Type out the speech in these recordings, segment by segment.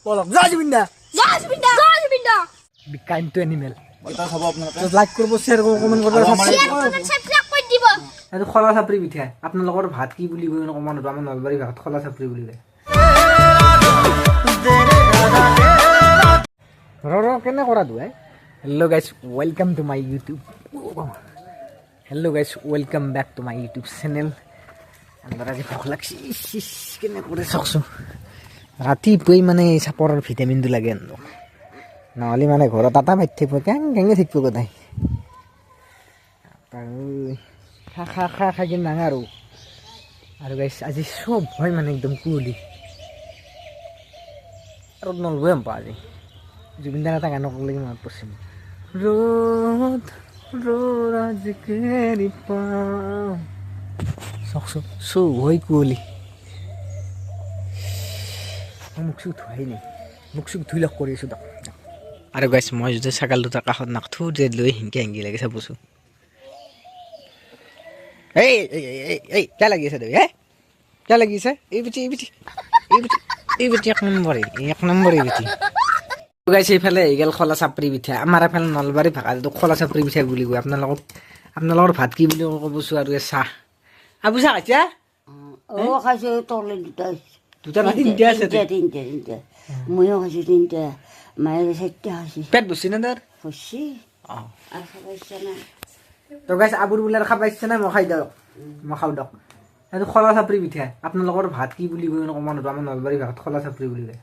বলক জয় জুবিনদা জয় জুবিনদা জয় জুবিনদা বি কাইন্ড টু এনিমেল এটা খাব আপোনালোকে লাইক কৰিব শ্বেয়াৰ কৰিব কমেন্ট কৰিব সাবস্ক্ৰাইব কৰি দিব আৰু খলা চাপৰি পিঠা আপোনালোকৰ ভাত কি বুলি কয় কমেন্ট আমাৰ নলবাৰী ভাত খলা চাপৰি বুলি কয় কেনে কৰা দুৱাই hello' guys welcome to my YouTube hello' guys welcome back to my YouTube channel আমাৰ আজি ভোক লাগছি কেনে কৰে চাওকচোন ৰাতিপুৱাই মানে চাপৰৰ ভিটামিনটো লাগে নহ'লে মানে ঘৰত আটা মাৰি থাকিব কেঙে থাকিব গোটাই খা খা খা খাই কিনে নাঙা আৰু গাইজ আজি চব হয় মানে একদম কুঁৱলী আৰু নলবই পা আজি জুবিনদাৰ এটা গানক লাগি মনত পৰিছে ৰ'দ ৰ'দ আজি কেৰি পাম চাওকচোন চব হয় কুঁৱলী মুখ চুখ ধুৱাই নাই মুখ চুখ ধুই লগ কৰি আছোঁ দিয়ক আৰু গাইছ মই যদি ছাগাল দুটা কাষত নাকথো যে লৈ হিংকি লাগি চাবচোন এই এই এই এই কিয় লাগি আছে দেই কিয় লাগি আছে এই বেটি এক নম্বৰ এই বেটি গাইছে এইফালে এইগাল খলা চাপৰি পিঠা আমাৰ এইফালে নলবাৰী ভাষাটো খলা চাপৰি পিঠা বুলি কয় আপোনালোকৰ ভাত কি বুলি ক'বচোন আৰু চাহ আবু চাহ খাইছা খাইছো তলে দুটা দুটা না তিনিটা আছে তিনিটা ময়ো খাইছো তিনিটা মায়ে চাৰিটা খাইছে পেট বসছি না তোৰ হৈছে আৰু খাব ইচ্ছা নাই তো গাইছ আবুৰ বোলে খাব ইচ্ছা নাই মই খাই দিয়ক মই খাওঁ দিয়ক এইটো খলা চাপৰি পিঠা আপোনালোকৰ ভাত কি বুলি কয় অকণমান আমাৰ নলবাৰী ভাষাত খলা চাপৰি বুলি কয়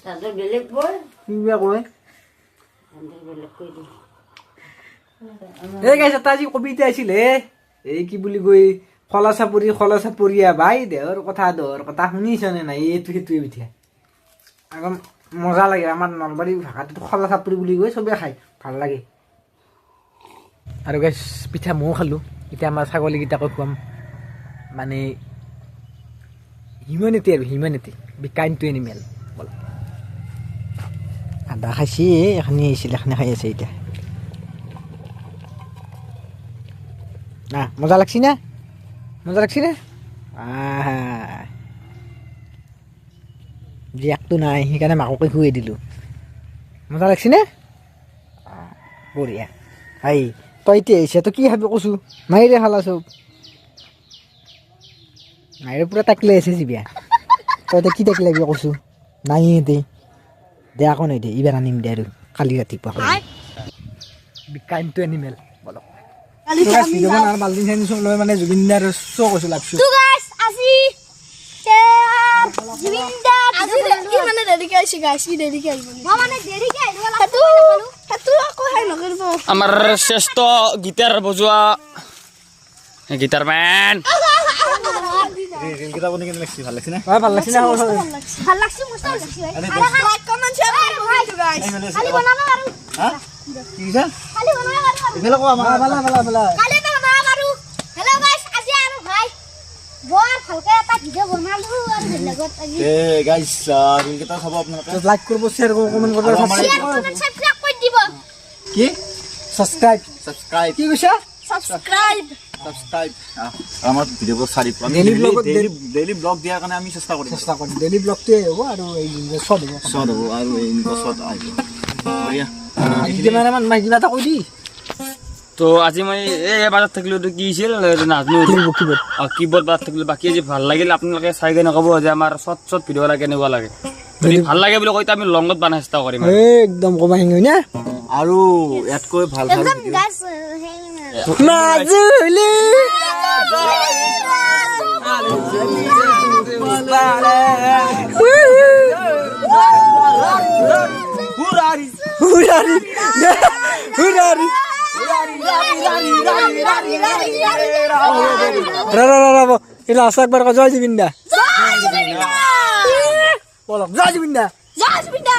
তাহাঁতৰ বেলেগ কয় কিবা কয় তাহাঁতৰ বেলেগ কৈ দিয়ে এই গাইছ এটা আজি কবিতা আছিলে এই কি বুলি কয় খলা চাপৰিয়া ভাই দেহৰ কথা শুনিছনে নাই এইটো সেইটোৱে পিঠা একদম মজা লাগে আমাৰ নলবাৰী ভাষাটোত খলা চাপৰি বুলি কয় চবে খায় ভাল লাগে আৰু গাইছ পিঠা ময়ো খালোঁ এতিয়া আমাৰ ছাগলীকেইটাকো খুৱাম মানে humanity be kind to animal ব'লা আদা খাইছে এখানি আহিছিল এখানি খাই আছে এতিয়া না মজা লাগছি না জীয়াকটো নাই সেইকাৰণে মাককে খুৱাই দিলোঁ মজা লাগছি নে বঢ়িয়া হাই তই এতিয়া আহিছে তই কি খাবি কৈছোঁ মাইৰে খালা চব মাইৰে পূৰা তাকলে আছে জিবিয়া তই এতিয়া কি তাকলে লাগি কৈছোঁ নাই দে আকৌ নাই দে এইবাৰ আনিম দে আৰু কালি ৰাতিপুৱা কাইণ্ড টু এনিমেল বলক মালদিন চাইনিছ লৈ মানে জুবিনদাৰ শ্ব' কৈছোঁ লাগছোঁ তো গাইস আজি জুবিনদা আজি কি মানে দেৰিকে আহিছে গাইস কি দেৰিকে আহিব মই মানে দেৰিকে আহিব লাগতো আকৌ হাই নকৰিব আমাৰ শ্ৰেষ্ঠ গিটাৰ বজোৱা গিটাৰ মেন ৰিলকেইটা বনি কেনে লাগছি ভাল লাগছি না ভাল লাগছি না ভাল লাগছে মস্ত লাগছে লাইক কমেন্ট শেয়াৰ কৰিব গাইস খালি বনাব আৰু হা কি কৈছা খালি বনাব আৰু এইফালে কবা আমাৰ ভালা খালি বনাব আৰু হেল্ল' গাইস আজি আৰু ভাই বৰ ভালকে এটা ভিডিঅ' বনালো আৰু বেলেগত আজি এ গাইস ৰিলকেইটা খাব আপোনালোকে লাইক কৰিব শ্বেয়াৰ কৰিব কমেন্ট কৰিব সাবস্ক্ৰাইব কৰি দিব কি সাবস্ক্ৰাইব কি কৈছা সাবস্ক্ৰাইব আমাৰ ভিডিঅ'বোৰ চাৰি ডেইলি ব্লগ দিয়াৰ কাৰণে আমি চেষ্টা কৰিম ডেইলি ব্লগটোৱে হ'ব আৰু এই চব হ'ব চত হ'ব আৰু এই চত আহিব বঢ়িয়া কিমান কিবা এটা কৈ দি তো আজি মই এই বাজাৰত থাকিলোঁ কি হৈছিল নাজানো কিবৰ্ড বাজাৰত থাকিলোঁ বাকী আজি ভাল লাগিল আপোনালোকে চাই কিনে ক'ব যে আমাৰ চট ভিডিঅ' লাগে কেনেকুৱা লাগে যদি ভাল লাগে বুলি কয় আমি লঙত বনাই চেষ্টা কৰিম একদম কমাই হয় না আৰু ইয়াতকৈ ভাল ভাল একদম ভিডিঅ' গাইস মাজুলী এটা আছে একবাৰ জয় জুবিনদা বলক জয় জুবিনদা জয় জুবিনদা